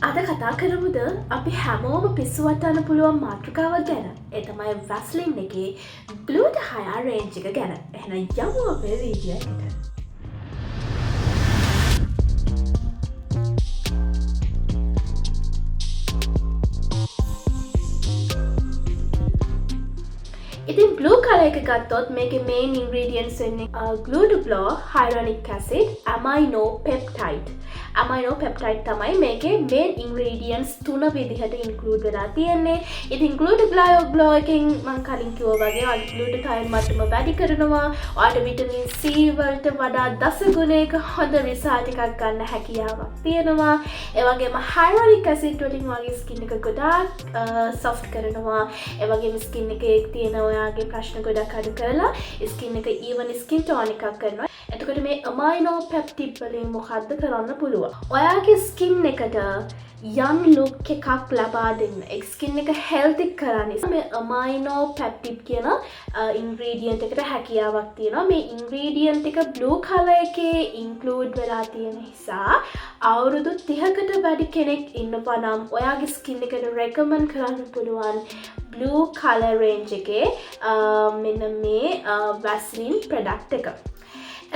අද කතා කරමුද අපි හැමෝම පිස්සුවටන්න පුළුවන් මාතෘකාවක් ගැන. ඒ තමයි වැස්ලින් එකේ ග්ලූට හයා රේන්ජ් එක ගැන. එහෙනම් යමු අපේ වීඩියෝ එකට. ඉතින් blue color එක ගත්තොත් මේකේ main ingredients වෙන්නේ glutathione, hyaluronic acid, amino peptide. amino peptide තමයි මේකේ main ingredients තුන විදිහට include වෙලා තියෙන්නේ. ඉතින් glutathione එකෙන් මම කලින් කිව්වා වගේ glutathione මට්ටම වැඩි කරනවා. ඔයාලට vitamin C වලට වඩා දස ගුණයක හොඳ result එකක් ගන්න හැකියාවක් තියෙනවා. ඒ වගේම hyaluronic acid වලින් වගේ skin එක ගොඩාක් soft කරනවා. ඒ වගේම skin එකේ තියෙන ඔයාගේ ප්‍රශ්න ගොඩක් අඩු කරලා ස්කින් එක even ස්කින් ටෝන් එකක් කරනවා. එතකොට මේ amino peptide වලින් මොකද්ද කරන්න පුළුවන්? ඔයාගේ ස්කින් එකට young look එකක් ලබා දෙන්න. ඒ ස්කින් එක healthy කරන්න මේ amino peptide කියන ingredient එකට හැකියාවක් තියෙනවා. මේ ingredient එක blue color එකේ include වෙලා තියෙන නිසා අවුරුදු 30කට වැඩි කෙනෙක් ඉන්නවා නම් ඔයාගේ ස්කින් එකට recommend කරන්න පුළුවන් blue color range එකේ මෙන්න මේ Vaseline product එක.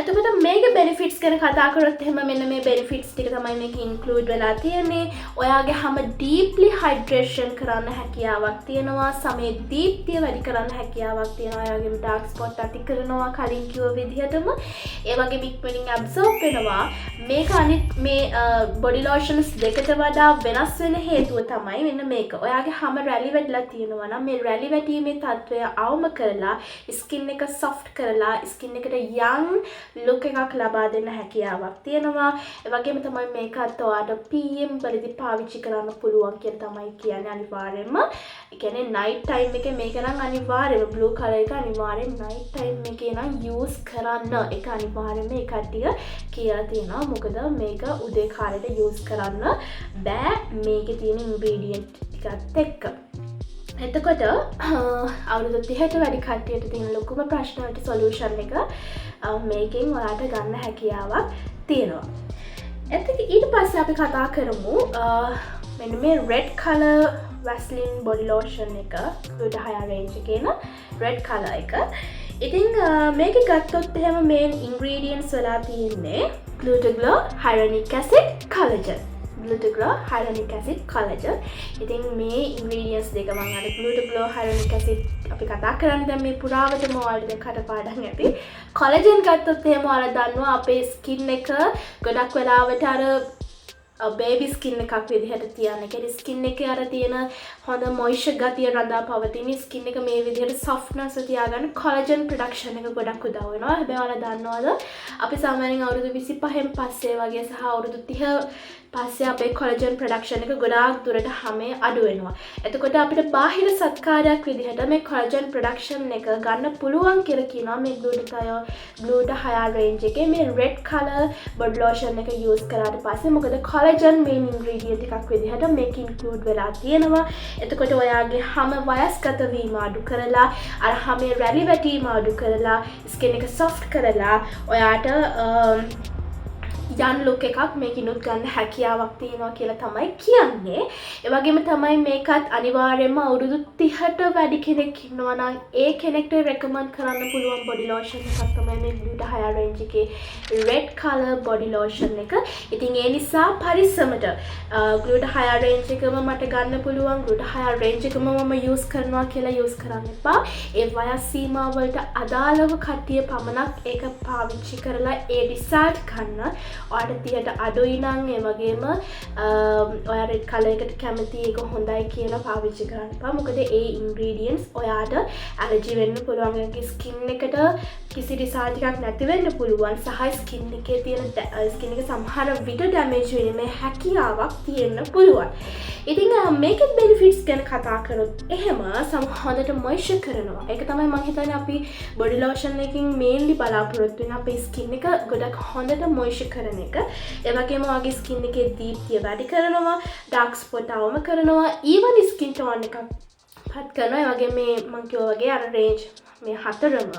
එතකොට මේකේ benefits ගැන කතා කරොත් එහෙම මෙන්න මේ benefits ටික තමයි මේකේ include වෙලා තියෙන්නේ. ඔයාගේ හැම deeply hydration කරන්න හැකියාවක් තියෙනවා. සමේ දීප්තිය වැඩි කරන්න හැකියාවක් තියෙනවා. ඔයාගේ dark spot ඇති කරනවා කලින් කිව්ව විදිහටම. ඒ වගේම ඉක්මනින් absorb වෙනවා. මේක අනිත් මේ body lotions දෙකට වඩා වෙනස් වෙන හේතුව තමයි මෙන්න මේක. ඔයාගේ හැම රැලි වැටිලා තියෙනවා නම් මේ රැලි වැටීමේ තත්ත්වය අවම කරලා skin එක soft කරලා skin එකට young look එකක් ලබා දෙන්න හැකියාවක් තියෙනවා. ඒ වගේම තමයි මේකත් ඔයාලට PM වලදී පාවිච්චි කරන්න පුළුවන් කියලා තමයි කියන්නේ අනිවාර්යයෙන්ම. ඒ කියන්නේ night time එකේ මේක නම් අනිවාර්යයෙන්ම blue color එක අනිවාර්යෙන් night time එකේ නම් use කරන්න. ඒක අනිවාර්යයෙන්ම ඒ කට්ටිය කියලා තියෙනවා. මොකද මේක උදේ කාලේට use කරන්න බෑ මේකේ තියෙන ingredient ටිකත් එක්ක. එතකොට අවුරුදු 30ට වැඩි කට්ටියට තියෙන ලොකුම ප්‍රශ්න වලට සොලියුෂන් එක මේකෙන් ඔයාලට ගන්න හැකියාවක් තියෙනවා. එතකොට ඊට පස්සේ අපි කතා කරමු මෙන්න මේ red color Vaseline body lotion එක glutathione range එකේන red color එක. ඉතින් මේක ගත්තොත් එහෙම main ingredients වෙලා තියෙන්නේ glutathione, hyaluronic acid, collagen. glutathione, hyaluronic acid, collagen. ඉතින් මේ ingredients දෙක මම අර glutathione, hyaluronic acid අපි කතා කරන්නේ දැන් මේ පුරාවටම ඔයාලට දැන් කටපාඩම් ඇති. collagen ගත්තොත් එහෙම ඔයාලා දන්නවා අපේ skin එක ගොඩක් වෙලාවට අර baby skin එකක් විදිහට තියන්න. ඒ කියන්නේ skin එකේ අර තියෙන හොඳ moisture ගතිය රඳා පවතින skin එක මේ විදිහට softness තියාගන්න collagen production එක ගොඩක් උදව් වෙනවා. හැබැයි ඔයාලා දන්නවද අපි සාමාන්‍යයෙන් අවුරුදු 25න් පස්සේ වගේ සහ අවුරුදු 30 පස්සේ අපේ collagen production එක ගොඩාක් දුරට හැමේ අඩු වෙනවා. එතකොට අපිට බාහිර සත්කාරයක් විදිහට මේ collagen production එක ගන්න පුළුවන් කියලා කියනවා මේ glutathione range එකේ මේ red color body lotion එක use කරාට පස්සේ. මොකද collagen main ingredient එකක් විදිහට මේක include වෙලා තියෙනවා. එතකොට ඔයාගේ හැම වයස්ගත වීම අඩු කරලා අර හැමේ රැලි වැටීම අඩු කරලා skin එක soft කරලා ඔයාට young look එකක් මේකිනුත් ගන්න හැකියාවක් තියෙනවා කියලා තමයි කියන්නේ. ඒ වගේම තමයි මේකත් අනිවාර්යයෙන්ම අවුරුදු 30ට වැඩි කෙනෙක් ඉන්නවා නම් ඒ කෙනෙක්ට recommend කරන්න පුළුවන් body lotion එකක් තමයි මේ glutathione range එකේ red color body lotion එක. ඉතින් ඒ නිසා පරිස්සමට glutathione range එකම මට ගන්න පුළුවන් glutathione range එකම මම use කරනවා කියලා use කරන්න එපා. ඒ වයස් සීමාව වලට අදාළව කට්ටිය පමණක් ඒක පාවිච්චි කරලා ඒ result ගන්න. ඔයාලට 30ට අඩුයි නම් ඒ වගේම ඔයා red color එකට කැමති ඒක හොඳයි කියලා පාවිච්චි කරන්න එපා. මොකද ඒ ingredients ඔයාට allergy වෙන්න පුළුවන්. ඒකේ skin එකට කිසි result එකක් නැති වෙන්න පුළුවන්. සහ skin එකේ තියෙන skin එක සමහර විට damage වෙන්නේ හැකියාවක් තියෙන්න පුළුවන්. ඉතින් මේකේ benefits ගැන කතා කරොත් එහෙම හොඳට moisture කරනවා. ඒක තමයි මම හිතන්නේ අපි body lotion එකකින් mainly බලාපොරොත්තු වෙන අපේ skin එක ගොඩක් හොඳට moisture කරන එක. ඒ වගේම ඔයාගේ skin එකේ දීප්තිය වැඩි කරනවා, dark spot අවම කරනවා, even skin tone එකක් පත් කරනවා. ඒ වගේ මේ මම කිව්වා වගේ අර range මේ හතරම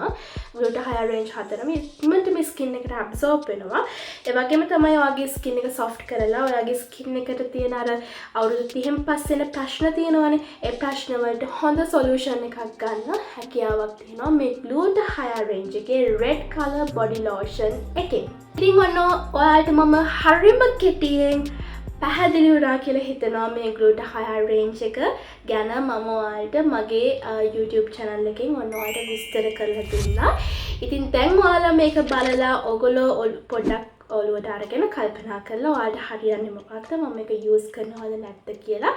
ග්ලූටහයර් රේන්ජ් හතරම ඉක්මනට මේ ස්කින් එකට ඇබ්සෝබ් වෙනවා. ඒ වගේම තමයි ඔයාගේ ස්කින් එක සොෆ්ට් කරලා ඔයාගේ ස්කින් එකට තියෙන අර අවුරුදු 30න් පස්සේ එන ප්‍රශ්න තියෙනවානේ. ඒ ප්‍රශ්න වලට හොඳ සොලියුෂන් එකක් ගන්න හැකියාවක් තියෙනවා මේ ග්ලූටහයර් රේන්ජ් එකේ රෙඩ් කලර් බොඩි ලෝෂන් එකේ. ඉතින් ඔයාලට මම හරිම කෙටියෙන් පැහැදිලි වුණා කියලා හිතනවා මේ ග්ලූටහයර් රේන්ජ් එක ගැන මම ඔයාලට මගේ YouTube channel එකෙන් ඔයාලට විස්තර කරලා දුන්නා. ඉතින් දැන් ඔයාලා මේක බලලා ඔයගොල්ලෝ පොඩ්ඩක් ඔළුවට අරගෙන කල්පනා කරලා ඔයාලට හරියන්නේ මොකක්ද මම මේක යූස් කරනවද නැද්ද කියලා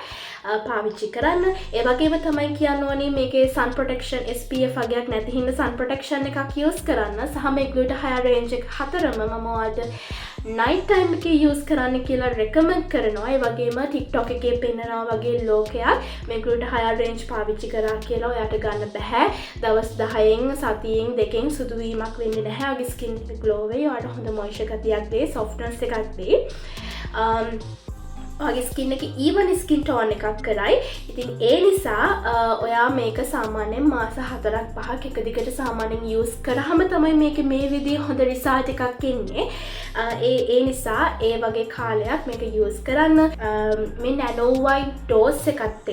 පාවිච්චි කරන්න. ඒ වගේම තමයි කියන්න ඕනේ මේකේ sun protection SPF වගේක් නැති හින්දා sun protection එකක් යූස් කරන්න. සහ මේ ග්ලූටහයර් රේන්ජ් එක හතරම මම ඔයාලට night time එකේ යූස් කරන්න කියලා recommend කරනවා. ඒ වගේම TikTok එකේ පෙන්නනවා වගේ ලෝකයක් මේ ග්ලූටහයර් රේන්ජ් පාවිච්චි කරා කියලා ඔයාට ගන්න බෑ. දවස් 10න් සතියෙන් දෙකෙන් සුදු වීමක් වෙන්නේ නැහැ. ඔයාගේ skin එක glow වෙයි. ඔයාට හොඳ moisture ගතියක් දෙයි, softness එකක් දෙයි. ඔයාගේ ස්කින් එක even ස්කින් ටෝන් එකක් කරයි. ඉතින් ඒ නිසා ඔයා මේක සාමාන්‍යයෙන් මාස 4ක් 5ක් එක දිගට සාමාන්‍යයෙන් යූස් කරාම තමයි මේක මේ විදිහේ හොඳ රිසල්ට් එකක් එන්නේ. ඒ නිසා ඒ වගේ කාලයක් මේක යූස් කරන්න. මේ nano white dose එකත්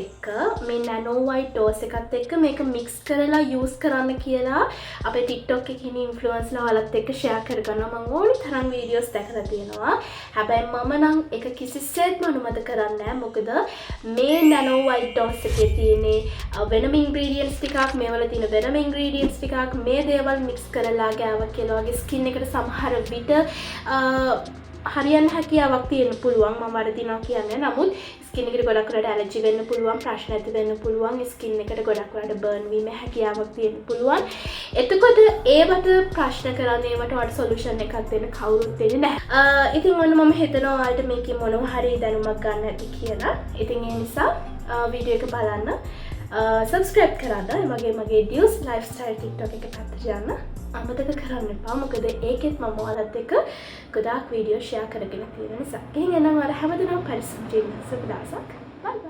එක්ක මේක mix කරලා යූස් කරන්න කියලා අපේ TikTok එකේ ඉන්න ඉන්ෆ්ලුවෙන්සර්ලා වලත් එක්ක share කරගන්නවා. මම ඕනි තරම් වීඩියෝස් දැකලා තියෙනවා. හැබැයි මම නම් ඒක කිසිසේත්ම අනුමත කරන්නේ නැහැ. මොකද මේ nano white dose එකේ තියෙන වෙනම ingredients ටිකක්, මේවල තියෙන වෙනම ingredients ටිකක්, මේ දේවල් mix කරලා ගෑවා කියලා වගේ skin එකට සමහර විට හරියන්න හැකියාවක් තියෙන්න පුළුවන්. මම වරදිනවා කියන්නේ. නමුත් ස්කින් එකට ගොඩක් වෙලාට ඇලර්ජි වෙන්න පුළුවන්, ප්‍රශ්න ඇති වෙන්න පුළුවන්. ස්කින් එකට ගොඩක් වෙලාට බර්න් වීම හැකියාවක් තියෙන්න පුළුවන්. එතකොට ඒවට ප්‍රශ්න කරන්නේ ඒවට ඔයාලට සොලියුෂන් එකක් දෙන්න කවුරුත් දෙන්නේ නැහැ. ඉතින් මම හිතනවා ඔයාලට මේකේ මොනවා හරි දැනුමක් ගන්න ඇති කියලා. ඉතින් ඒ නිසා වීඩියෝ එක බලන්න, subscribe කරන්න. ඒ මගේ Dews lifestyle TikTok එක පැත්තට යන්න අමතක කරන්න එපා. මොකද ඒකෙත් මම ඔයාලත් එක්ක ගොඩාක් වීඩියෝ ෂෙයා කරගෙන තියෙන නිසා. එහෙනම් ඔයාලා හැමදෙනාම පරිස්සම් වෙන්න. සුබ දවසක්. බයි බයි.